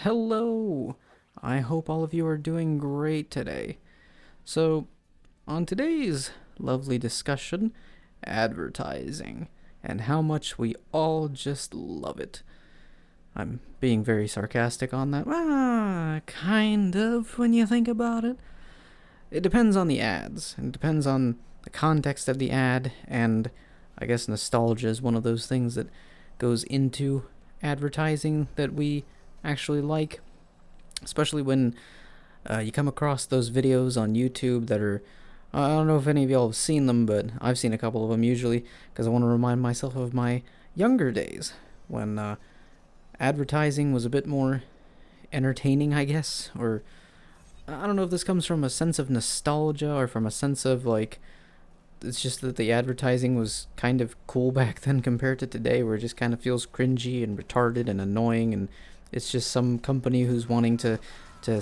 Hello! I hope all of you are doing great today. So, on today's lovely discussion, advertising, and how much we all just love it. I'm being very sarcastic on that. Kind of, when you think about it. It depends on the ads. It depends on the context of the ad, and I guess nostalgia is one of those things that goes into advertising that we actually like, especially when you come across those videos on YouTube that are. I don't know if any of y'all have seen them, but I've seen a couple of them usually because I want to remind myself of my younger days when advertising was a bit more entertaining, I guess. Or I don't know if this comes from a sense of nostalgia or from a sense of like. It's just that the advertising was kind of cool back then compared to today, where it just kind of feels cringy and retarded and annoying, and it's just some company who's wanting to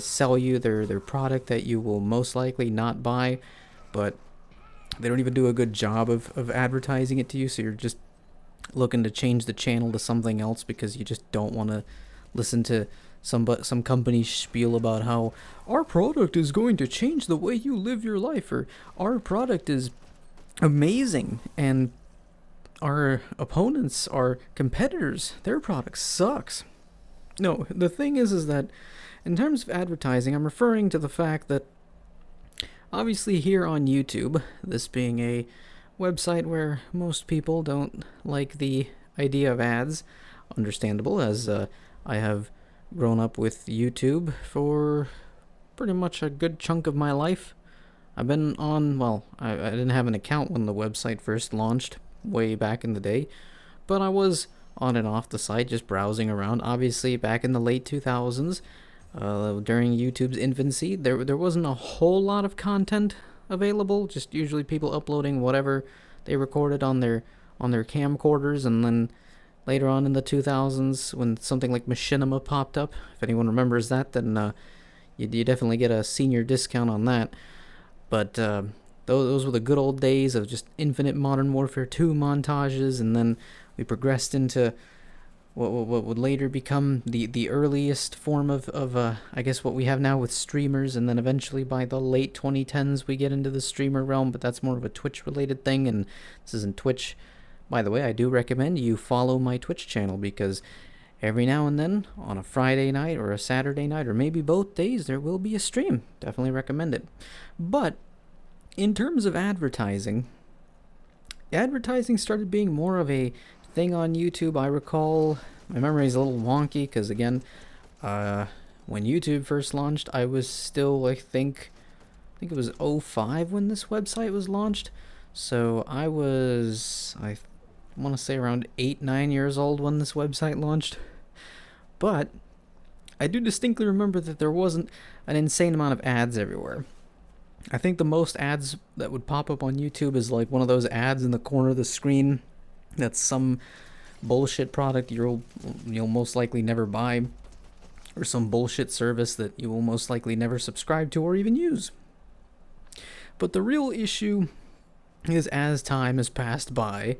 sell you their product that you will most likely not buy, but they don't even do a good job of advertising it to you, so you're just looking to change the channel to something else because you just don't want to listen to some company spiel about how our product is going to change the way you live your life, or our product is amazing and our opponents, our competitors, their product sucks. No, the thing is that in terms of advertising, I'm referring to the fact that obviously here on YouTube, this being a website where most people don't like the idea of ads, understandable, as I have grown up with YouTube for pretty much a good chunk of my life. I've been on, well, I didn't have an account when the website first launched way back in the day, but I was on and off the site just browsing around. Obviously, back in the late 2000s, during YouTube's infancy, there wasn't a whole lot of content available. Just usually people uploading whatever they recorded on their camcorders, and then later on in the 2000s, when something like Machinima popped up, if anyone remembers that, then you definitely get a senior discount on that. But those were the good old days of just Infinite Modern Warfare 2 montages, and then we progressed into what would later become the earliest form of I guess what we have now with streamers, and then eventually by the late 2010s we get into the streamer realm, but that's more of a Twitch related thing, and this isn't Twitch. By the way, I do recommend you follow my Twitch channel because every now and then on a Friday night or a Saturday night, or maybe both days, there will be a stream. Definitely recommend it. But in terms of advertising started being more of a thing on YouTube. I recall, my memory is a little wonky because, again, when YouTube first launched, I was still, I think it was '05 when this website was launched. So I want to say around 8-9 years old when this website launched. But I do distinctly remember that there wasn't an insane amount of ads everywhere. I think the most ads that would pop up on YouTube is like one of those ads in the corner of the screen that's some bullshit product you'll most likely never buy, or some bullshit service that you will most likely never subscribe to or even use. But the real issue is, as time has passed by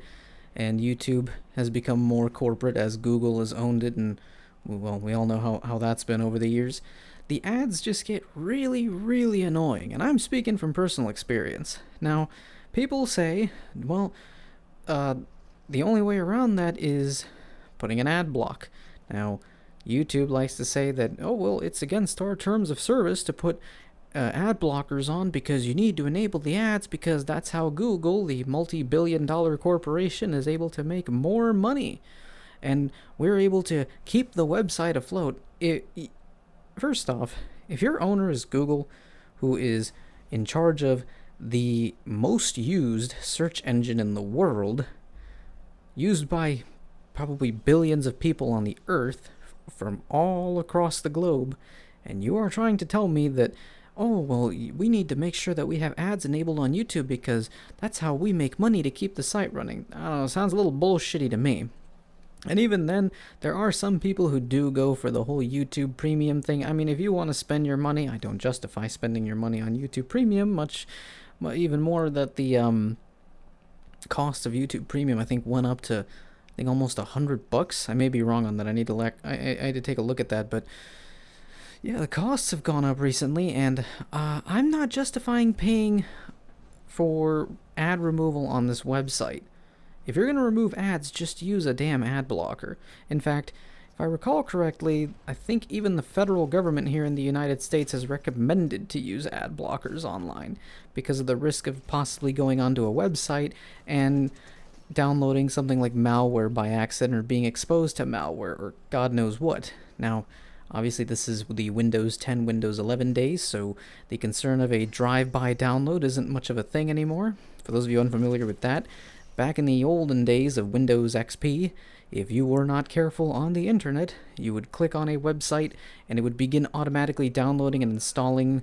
and YouTube has become more corporate as Google has owned it, and well, we all know how that's been over the years, the ads just get really, really annoying, and I'm speaking from personal experience. Now, people say, well, the only way around that is putting an ad block. Now, YouTube likes to say that, oh, well, it's against our terms of service to put ad blockers on because you need to enable the ads because that's how Google, the multi-billion-dollar corporation, is able to make more money. And we're able to keep the website afloat. First off, if your owner is Google, who is in charge of the most used search engine in the world, used by probably billions of people on the earth from all across the globe, and you are trying to tell me that, oh, well, we need to make sure that we have ads enabled on YouTube because that's how we make money to keep the site running. I don't know, it sounds a little bullshitty to me. And even then, there are some people who do go for the whole YouTube Premium thing. I mean, if you want to spend your money, I don't justify spending your money on YouTube Premium much, even more that the cost of YouTube Premium, I think, went up to, I think, almost $100. I may be wrong on that. I need to take a look at that, but Yeah, the costs have gone up recently, and I'm not justifying paying for ad removal on this website. If you're going to remove ads, just use a damn ad blocker. In fact, if I recall correctly, I think even the federal government here in the United States has recommended to use ad blockers online because of the risk of possibly going onto a website and downloading something like malware by accident or being exposed to malware or God knows what. Now, obviously, this is the Windows 10, Windows 11 days, so the concern of a drive-by download isn't much of a thing anymore. For those of you unfamiliar with that, back in the olden days of Windows XP, if you were not careful on the internet, you would click on a website and it would begin automatically downloading and installing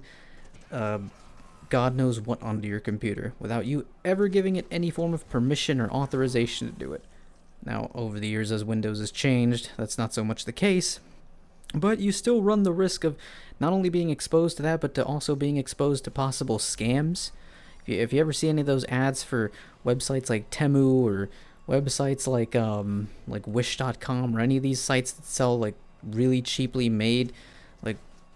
God knows what onto your computer without you ever giving it any form of permission or authorization to do it. Now, over the years, as Windows has changed, that's not so much the case, but you still run the risk of not only being exposed to that, but to also being exposed to possible scams. If you ever see any of those ads for websites like Temu or websites like Wish.com or any of these sites that sell like really cheaply made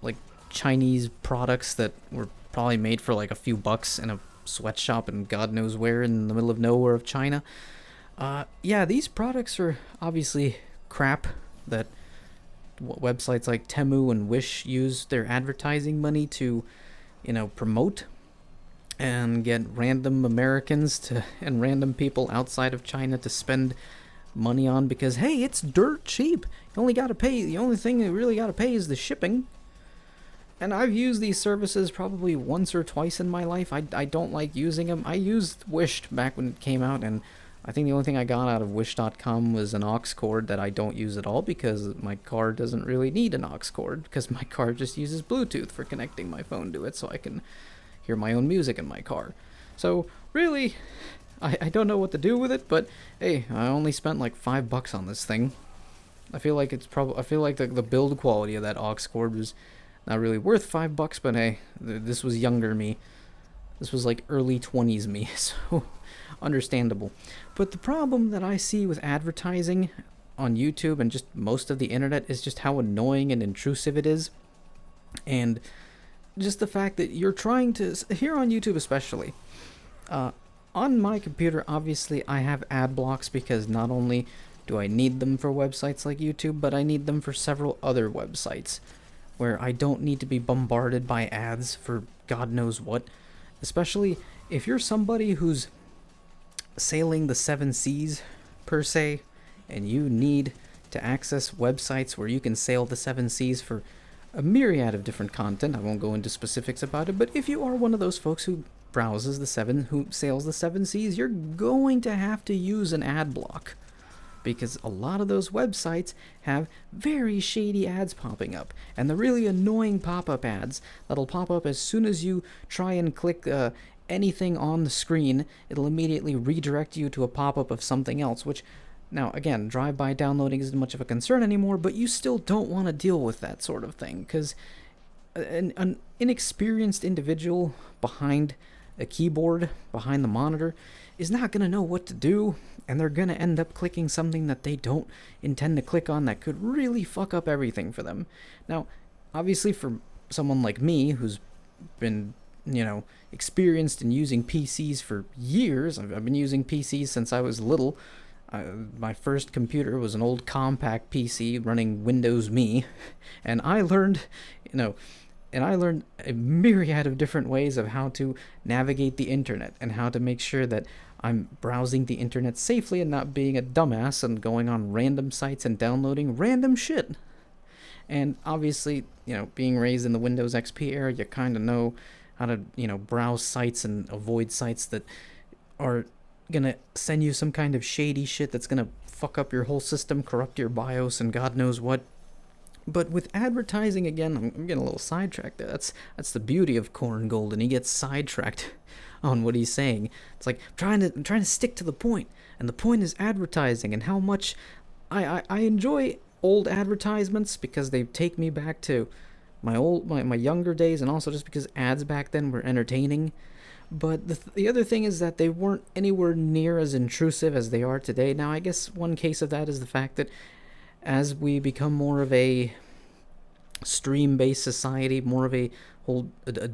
like Chinese products that were probably made for like a few bucks in a sweatshop and God knows where in the middle of nowhere of China. Yeah, these products are obviously crap that websites like Temu and Wish use their advertising money to, promote and get random Americans to and random people outside of China to spend money on because hey, it's dirt cheap. You only got to pay. The only thing you really got to pay is the shipping. And I've used these services probably once or twice in my life. I don't like using them. I used Wish back when it came out, and I think the only thing I got out of Wish.com was an aux cord that I don't use at all because my car doesn't really need an aux cord because my car just uses Bluetooth for connecting my phone to it so I can hear my own music in my car. So really, I don't know what to do with it, but hey, I only spent like $5 on this thing. I feel like the build quality of that aux cord was not really worth $5, but hey, this was younger me. This was like early 20s me, so understandable. But the problem that I see with advertising on YouTube and just most of the internet is just how annoying and intrusive it is. And just the fact that you're trying to, here on YouTube especially, on my computer, obviously I have ad blocks because not only do I need them for websites like YouTube, but I need them for several other websites where I don't need to be bombarded by ads for God knows what. Especially if you're somebody who's sailing the 7 seas, per se, and you need to access websites where you can sail the 7 seas for a myriad of different content. I won't go into specifics about it, but if you are one of those folks who who sails the 7 seas, you're going to have to use an ad block. Because a lot of those websites have very shady ads popping up. And the really annoying pop-up ads that'll pop up as soon as you try and click anything on the screen, it'll immediately redirect you to a pop-up of something else, which, now, again, drive-by downloading isn't much of a concern anymore, but you still don't want to deal with that sort of thing, because an inexperienced individual behind a keyboard, behind the monitor, is not going to know what to do, and they're going to end up clicking something that they don't intend to click on that could really fuck up everything for them. Now, obviously for someone like me, who's been, experienced in using PCs for years, I've been using PCs since I was little. My first computer was an old Compaq PC running Windows Me, and I learned, a myriad of different ways of how to navigate the internet and how to make sure that I'm browsing the internet safely and not being a dumbass and going on random sites and downloading random shit. And obviously, being raised in the Windows XP era, you kind of know how to, browse sites and avoid sites that are gonna send you some kind of shady shit that's gonna fuck up your whole system, corrupt your BIOS, and God knows what. But with advertising, again, I'm getting a little sidetracked there. That's the beauty of Corn Gold, and he gets sidetracked on what he's saying. It's like I'm trying to stick to the point, and the point is advertising and how much I enjoy old advertisements because they take me back to my younger days, and also just because ads back then were entertaining. But the other thing is that they weren't anywhere near as intrusive as they are today. Now, I guess one case of that is the fact that as we become more of a stream-based society, more of a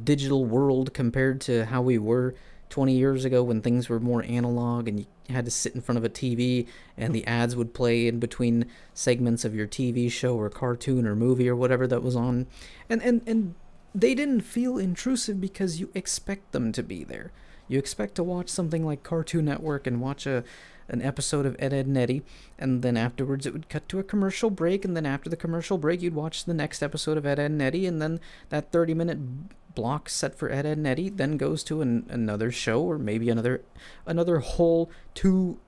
digital world compared to how we were 20 years ago when things were more analog and you had to sit in front of a TV and the ads would play in between segments of your TV show or cartoon or movie or whatever that was on. And they didn't feel intrusive because you expect them to be there. You expect to watch something like Cartoon Network and watch an episode of Ed, Edd n Eddy, and then afterwards it would cut to a commercial break, and then after the commercial break you'd watch the next episode of Ed, Edd n Eddy, and then that 30-minute block set for Ed, Edd n Eddy then goes to another show, or maybe another whole two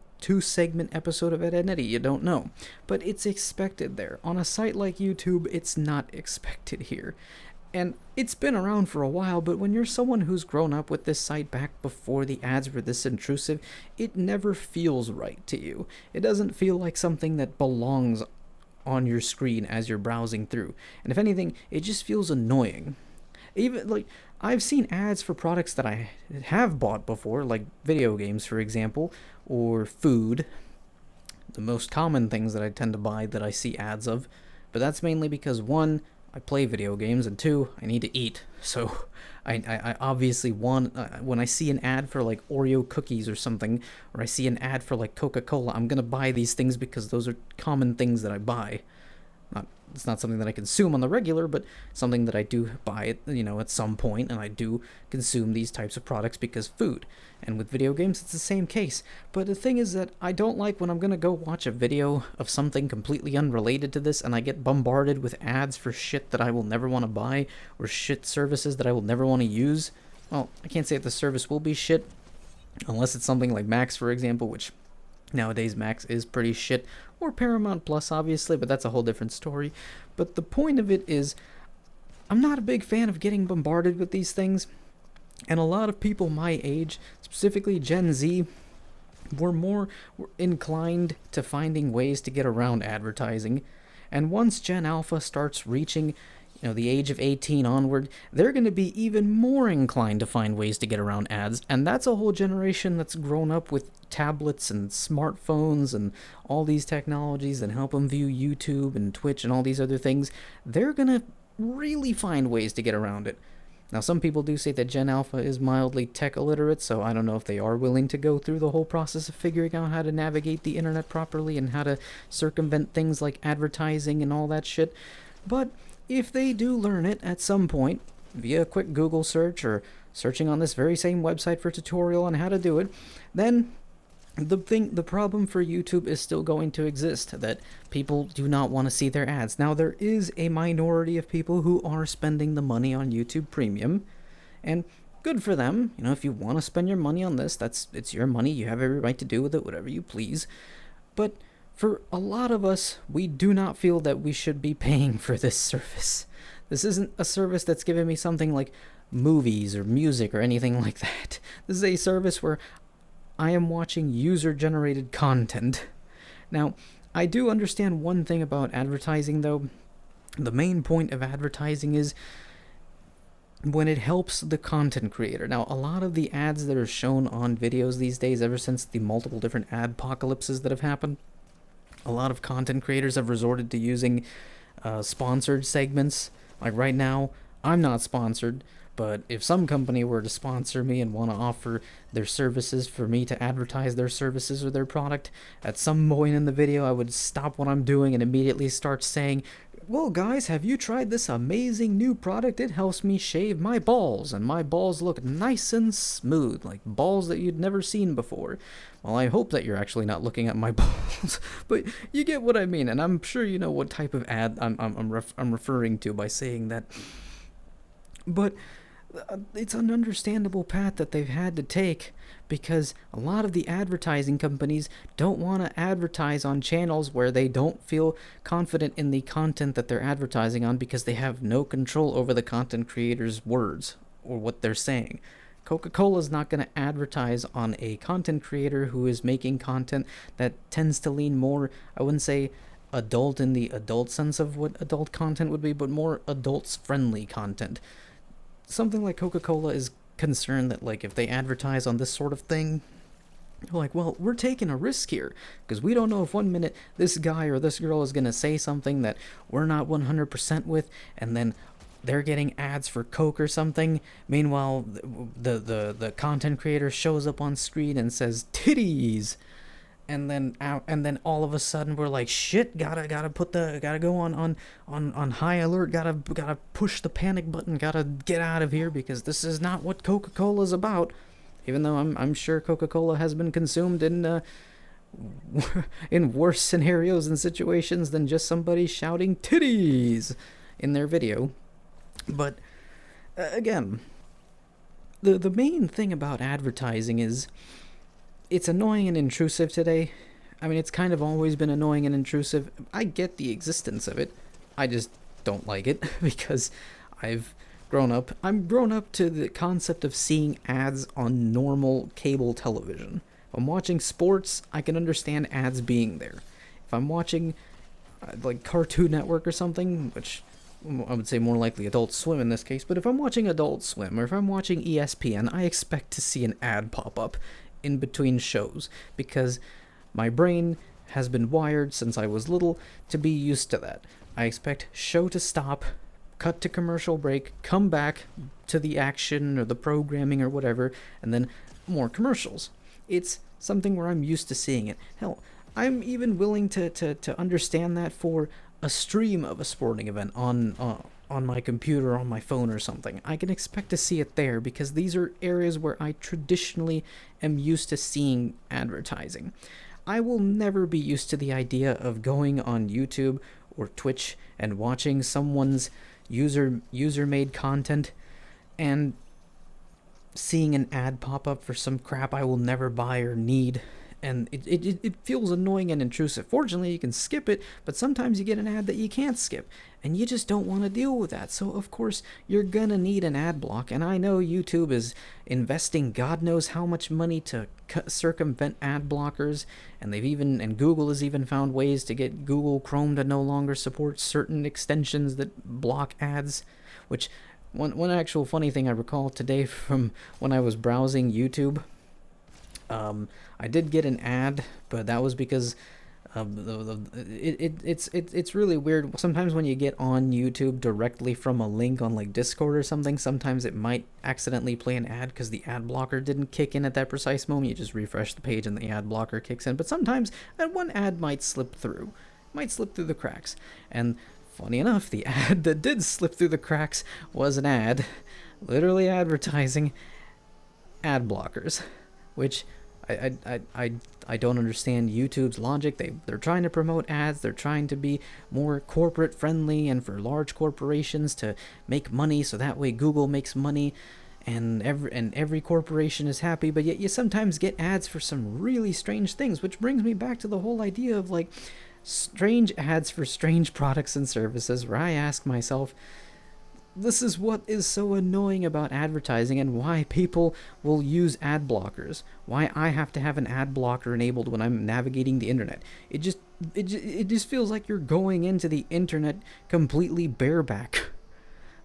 segment episode of Ed, Edd n Eddy. You don't know, but it's expected there. On a site like YouTube, it's not expected here. And it's been around for a while, but when you're someone who's grown up with this site back before the ads were this intrusive, it never feels right to you. It doesn't feel like something that belongs on your screen as you're browsing through. And if anything, it just feels annoying. Even like I've seen ads for products that I have bought before, like video games, for example, or food. The most common things that I tend to buy that I see ads of. But that's mainly because, one, I play video games, and two, I need to eat. So I obviously want, when I see an ad for like Oreo cookies or something, or I see an ad for like Coca-Cola, I'm gonna buy these things because those are common things that I buy. It's not something that I consume on the regular, but something that I do buy at some point, and I do consume these types of products because food. And with video games, it's the same case. But the thing is that I don't like when I'm going to go watch a video of something completely unrelated to this, and I get bombarded with ads for shit that I will never want to buy, or shit services that I will never want to use. Well, I can't say that the service will be shit, unless it's something like Max, for example, which nowadays Max is pretty shit, or Paramount Plus, obviously, but that's a whole different story. But the point of it is, I'm not a big fan of getting bombarded with these things, and a lot of people my age, specifically Gen Z, were inclined to finding ways to get around advertising. And once Gen Alpha starts reaching the age of 18 onward, they're going to be even more inclined to find ways to get around ads. And that's a whole generation that's grown up with tablets and smartphones and all these technologies that help them view YouTube and Twitch and all these other things. They're going to really find ways to get around it. Now, some people do say that Gen Alpha is mildly tech illiterate, so I don't know if they are willing to go through the whole process of figuring out how to navigate the internet properly and how to circumvent things like advertising and all that shit. But if they do learn it at some point, via a quick Google search or searching on this very same website for a tutorial on how to do it, then the problem for YouTube is still going to exist, that people do not want to see their ads. Now, there is a minority of people who are spending the money on YouTube Premium, and good for them. If you want to spend your money on this, it's your money. You have every right to do with it whatever you please. But for a lot of us, we do not feel that we should be paying for this service. This isn't a service that's giving me something like movies or music or anything like that. This is a service where I am watching user-generated content. Now, I do understand one thing about advertising, though. The main point of advertising is when it helps the content creator. Now, a lot of the ads that are shown on videos these days, ever since the multiple different adpocalypses that have happened, a lot of content creators have resorted to using sponsored segments. Like right now, I'm not sponsored, but if some company were to sponsor me and want to offer their services for me to advertise their services or their product, at some point in the video I would stop what I'm doing and immediately start saying, well guys, have you tried this amazing new product? It helps me shave my balls, and my balls look nice and smooth, like balls that you'd never seen before. Well, I hope that you're actually not looking at my balls, but you get what I mean, and I'm sure you know what type of ad I'm referring to by saying that. But it's an understandable path that they've had to take, because a lot of the advertising companies don't want to advertise on channels where they don't feel confident in the content that they're advertising on, because they have no control over the content creator's words or what they're saying. Coca-Cola's not going to advertise on a content creator who is making content that tends to lean more, I wouldn't say adult in the adult sense of what adult content would be, but more adults-friendly content. Something like Coca-Cola is concerned that, like, if they advertise on this sort of thing, Like, well, we're taking a risk here because we don't know if one minute this guy or this girl is going to say something that we're not 100% with, and then they're getting ads for Coke or something. Meanwhile, the content creator shows up on screen and says titties, and then all of a sudden we're like, shit, gotta go on high alert, gotta push the panic button, gotta get out of here because this is not what Coca-Cola's about. Even though I'm sure Coca-Cola has been consumed in in worse scenarios and situations than just somebody shouting titties in their video. But again, the main thing about advertising is it's annoying and intrusive today. I mean, it's kind of always been annoying and intrusive. I get the existence of it. I just don't like it because I'm grown up to the concept of seeing ads on normal cable television. If I'm watching sports, I can understand ads being there. If I'm watching like Cartoon Network or something, which I would say more likely Adult Swim in this case, but if I'm watching Adult Swim or if I'm watching ESPN, I expect to see an ad pop up in between shows because my brain has been wired since I was little to be used to that. I expect show to stop, cut to commercial break, come back to the action or the programming or whatever, and then more commercials. It's something where I'm used to seeing it. Hell, I'm even willing to understand that for a stream of a sporting event on my computer or on my phone or something. I can expect to see it there because these are areas where I traditionally am used to seeing advertising. I will never be used to the idea of going on YouTube or Twitch and watching someone's user-made content and seeing an ad pop up for some crap I will never buy or need, and it feels annoying and intrusive. Fortunately, you can skip it, but sometimes you get an ad that you can't skip, and you just don't want to deal with that. So of course you're gonna need an ad block, and I know YouTube is investing God knows how much money to circumvent ad blockers, and Google has even found ways to get Google Chrome to no longer support certain extensions that block ads, which one actual funny thing I recall today from when I was browsing YouTube, I did get an ad, but that was because it's really weird. Sometimes when you get on YouTube directly from a link on like Discord or something, sometimes it might accidentally play an ad because the ad blocker didn't kick in at that precise moment. You just refresh the page and the ad blocker kicks in. But sometimes that one ad might slip through the cracks. And funny enough, the ad that did slip through the cracks was an ad literally advertising ad blockers, which I don't understand YouTube's logic. They're trying to promote ads. They're trying to be more corporate friendly and for large corporations to make money, so that way Google makes money and every corporation is happy. But yet you sometimes get ads for some really strange things, which brings me back to the whole idea of like strange ads for strange products and services, where I ask myself, this is what is so annoying about advertising and why people will use ad blockers. Why I have to have an ad blocker enabled when I'm navigating the internet. It just feels like you're going into the internet completely bareback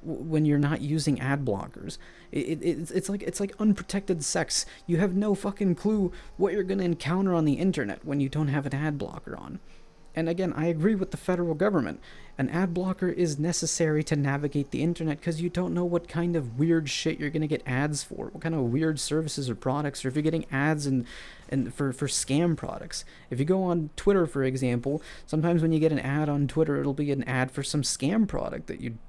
when you're not using ad blockers. It's like unprotected sex. You have no fucking clue what you're going to encounter on the internet when you don't have an ad blocker on. And again, I agree with the federal government. An ad blocker is necessary to navigate the internet because you don't know what kind of weird shit you're going to get ads for, what kind of weird services or products, or if you're getting ads and for scam products. If you go on Twitter, for example, sometimes when you get an ad on Twitter, it'll be an ad for some scam product that you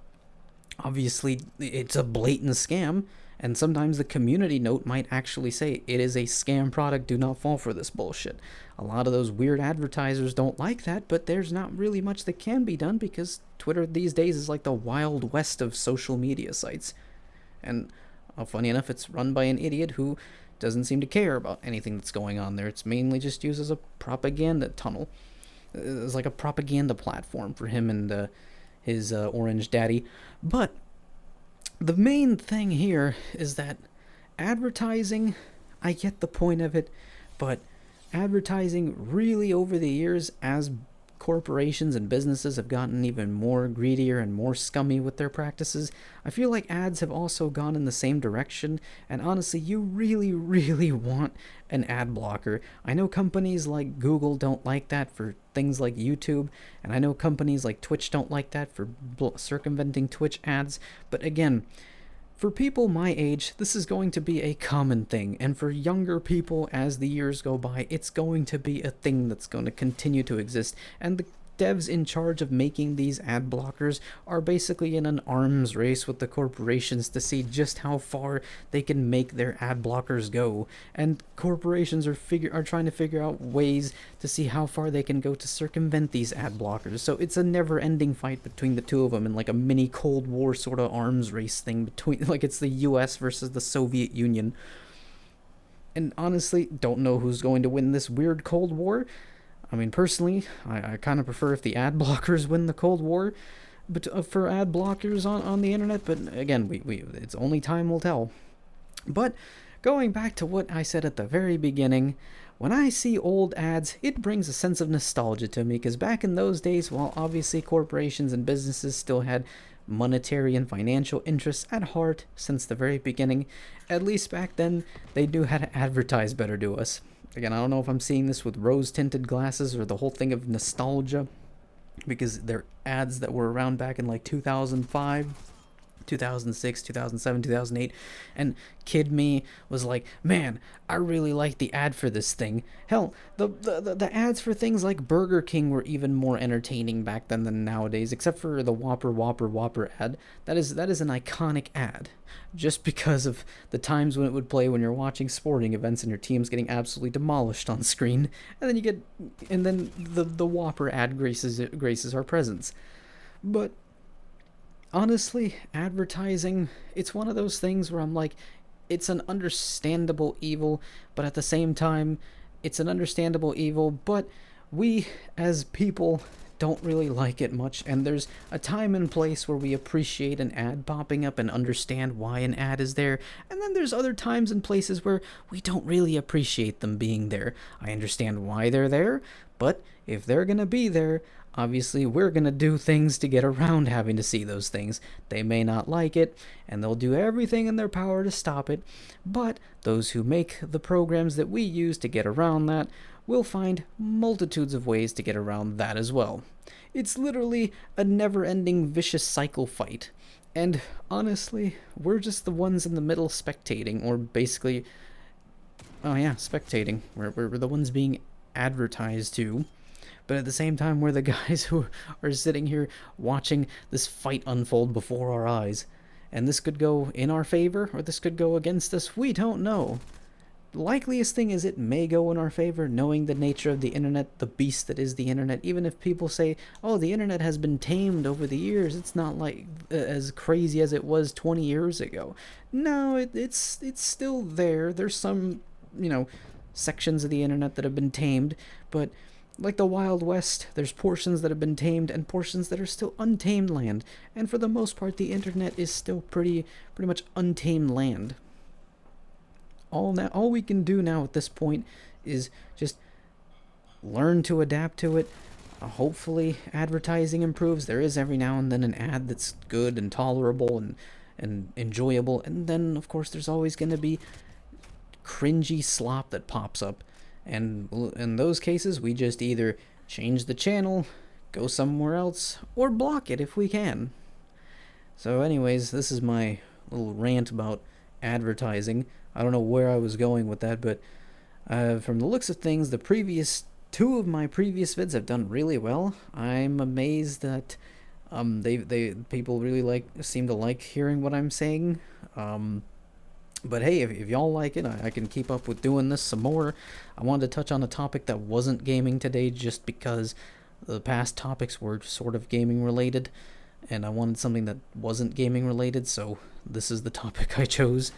obviously it's a blatant scam. And sometimes the community note might actually say, it is a scam product, do not fall for this bullshit. A lot of those weird advertisers don't like that, but there's not really much that can be done because Twitter these days is like the Wild West of social media sites. And funny enough, it's run by an idiot who doesn't seem to care about anything that's going on there. It's mainly just used as a propaganda tunnel. It's like a propaganda platform for him and his orange daddy. But the main thing here is that advertising, I get the point of it, but advertising really over the years as corporations and businesses have gotten even more greedier and more scummy with their practices, I feel like ads have also gone in the same direction, and honestly, you really, really want an ad blocker. I know companies like Google don't like that for things like YouTube, and I know companies like Twitch don't like that for circumventing Twitch ads, but again, for people my age, this is going to be a common thing, and for younger people, as the years go by, it's going to be a thing that's going to continue to exist, and the devs in charge of making these ad blockers are basically in an arms race with the corporations to see just how far they can make their ad blockers go, and corporations are trying to figure out ways to see how far they can go to circumvent these ad blockers. So it's a never-ending fight between the two of them, and like a mini Cold War sort of arms race thing between, like it's the US versus the Soviet Union. And honestly, don't know who's going to win this weird Cold War. I mean, personally, I kind of prefer if the ad blockers win the Cold War, but for ad blockers on the internet. But again, it's only time will tell. But going back to what I said at the very beginning, when I see old ads, it brings a sense of nostalgia to me, because back in those days, while obviously corporations and businesses still had monetary and financial interests at heart since the very beginning, at least back then, they knew how to advertise better to us. Again, I don't know if I'm seeing this with rose-tinted glasses or the whole thing of nostalgia, because they're ads that were around back in like 2005, 2006, 2007, 2008, and Kid Me was like, man, I really like the ad for this thing. Hell, the ads for things like Burger King were even more entertaining back then than nowadays, except for the Whopper Whopper Whopper ad. That is an iconic ad, just because of the times when it would play when you're watching sporting events and your team's getting absolutely demolished on screen, and then the Whopper ad graces our presence. But honestly, advertising, it's one of those things where I'm like, it's an understandable evil, but at the same time, it's an understandable evil, but we as people don't really like it much, and there's a time and place where we appreciate an ad popping up and understand why an ad is there, and then there's other times and places where we don't really appreciate them being there. I understand why they're there, but if they're gonna be there, obviously we're gonna do things to get around having to see those things. They may not like it, and they'll do everything in their power to stop it, but those who make the programs that we use to get around that will find multitudes of ways to get around that as well. It's literally a never-ending vicious cycle fight, and honestly, we're just the ones in the middle spectating, or basically, oh yeah, spectating. We're the ones being advertised to. But at the same time, we're the guys who are sitting here watching this fight unfold before our eyes. And this could go in our favor, or this could go against us. We don't know. The likeliest thing is it may go in our favor, knowing the nature of the internet, the beast that is the internet. Even if people say, oh, the internet has been tamed over the years, it's not like as crazy as it was 20 years ago. No, it's still there. There's some, sections of the internet that have been tamed, but like the Wild West, there's portions that have been tamed and portions that are still untamed land, and for the most part, the internet is still pretty much untamed land. All we can do now at this point is just learn to adapt to it. Hopefully, advertising improves. There is every now and then an ad that's good and tolerable and enjoyable, and then of course there's always going to be cringy slop that pops up. And in those cases, we just either change the channel, go somewhere else, or block it if we can. So anyways, this is my little rant about advertising. I don't know where I was going with that, but from the looks of things, the previous two of my previous vids have done really well. I'm amazed that people really seem to like hearing what I'm saying. But hey, if y'all like it, I can keep up with doing this some more. I wanted to touch on a topic that wasn't gaming today just because the past topics were sort of gaming related, and I wanted something that wasn't gaming related, so this is the topic I chose.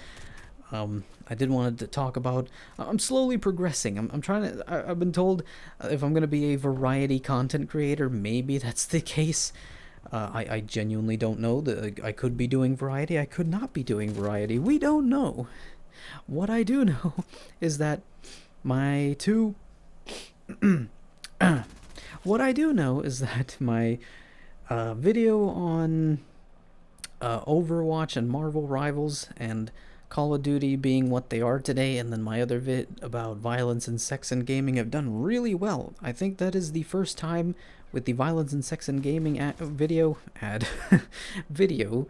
I did want to talk about, I'm slowly progressing. I'm trying to, I've been told if I'm going to be a variety content creator, maybe that's the case. I genuinely don't know. I could be doing variety. I could not be doing variety. We don't know. What I do know is that my two What I do know is that my video on Overwatch and Marvel Rivals and Call of Duty being what they are today, and then my other vid about violence and sex and gaming have done really well. I think that is the first time with the violence and sex and gaming video video.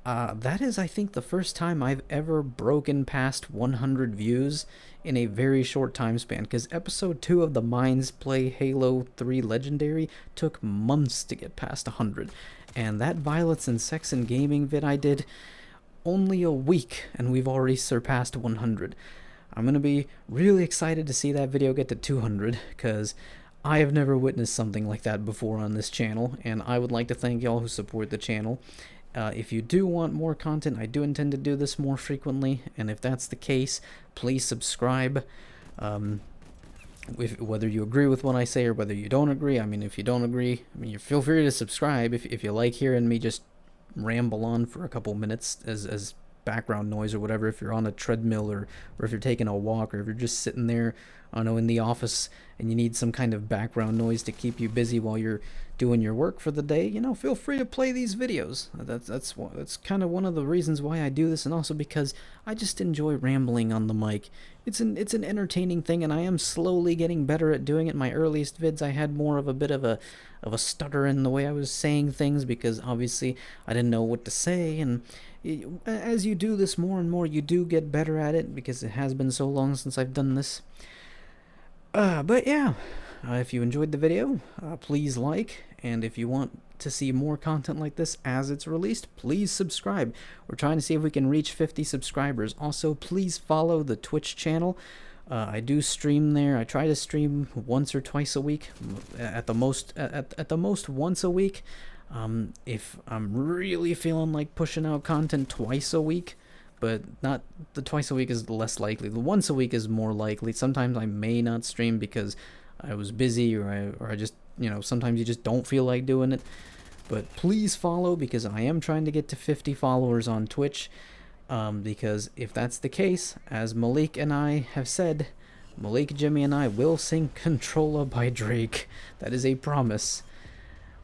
That is, I think, the first time I've ever broken past 100 views in a very short time span. Because episode 2 of the Minds Play Halo 3 Legendary took months to get past 100. And that violence and sex and gaming vid I did only a week, and we've already surpassed 100. I'm going to be really excited to see that video get to 200, because I have never witnessed something like that before on this channel, and I would like to thank y'all who support the channel. If you do want more content, I do intend to do this more frequently, and if that's the case, please subscribe. Whether you agree with what I say or whether you don't agree, I mean, if you don't agree, I mean, you feel free to subscribe if you like hearing me just ramble on for a couple minutes as background noise or whatever, if you're on a treadmill or if you're taking a walk, or if you're just sitting there, I don't know, in the office and you need some kind of background noise to keep you busy while you're doing your work for the day, you know, feel free to play these videos. That's kind of one of the reasons why I do this, and also because I just enjoy rambling on the mic. It's an entertaining thing, and I am slowly getting better at doing it. My earliest vids, I had more of a bit of a stutter in the way I was saying things, because obviously I didn't know what to say, and as you do this more and more, you do get better at it, because it has been so long since I've done this. But yeah, if you enjoyed the video, please like, and if you want to see more content like this as it's released, please subscribe. We're trying to see if we can reach 50 subscribers. Also, please follow the Twitch channel. I do stream there. I try to stream once or twice a week, at the most once a week. If I'm really feeling like pushing out content twice a week, but not the twice a week is less likely. The once a week is more likely. Sometimes I may not stream because I was busy, or I just, you know, sometimes you just don't feel like doing it. But please follow, because I am trying to get to 50 followers on Twitch. Because if that's the case, as Malik and I have said, Malik, Jimmy, and I will sing Controlla by Drake. That is a promise.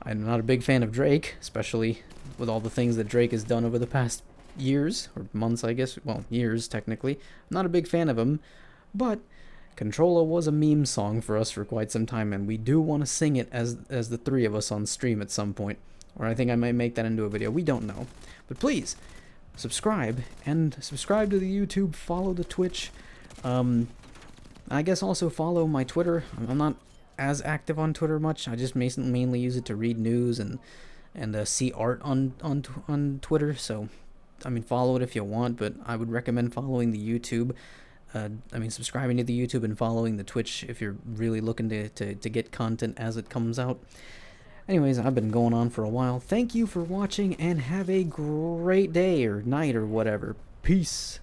I'm not a big fan of Drake, especially with all the things that Drake has done over the past years, or months, I guess. Well, years, technically. I'm not a big fan of him, but Controlla was a meme song for us for quite some time, and we do want to sing it as the three of us on stream at some point. Or I think I might make that into a video. We don't know. But please, subscribe, and subscribe to the YouTube, follow the Twitch. I guess also follow my Twitter. I'm not as active on Twitter much. I just mainly use it to read news and see art on Twitter. So, I mean, follow it if you want, but I would recommend following the YouTube. Subscribing to the YouTube and following the Twitch if you're really looking to get content as it comes out. Anyways, I've been going on for a while. Thank you for watching, and have a great day or night or whatever. Peace.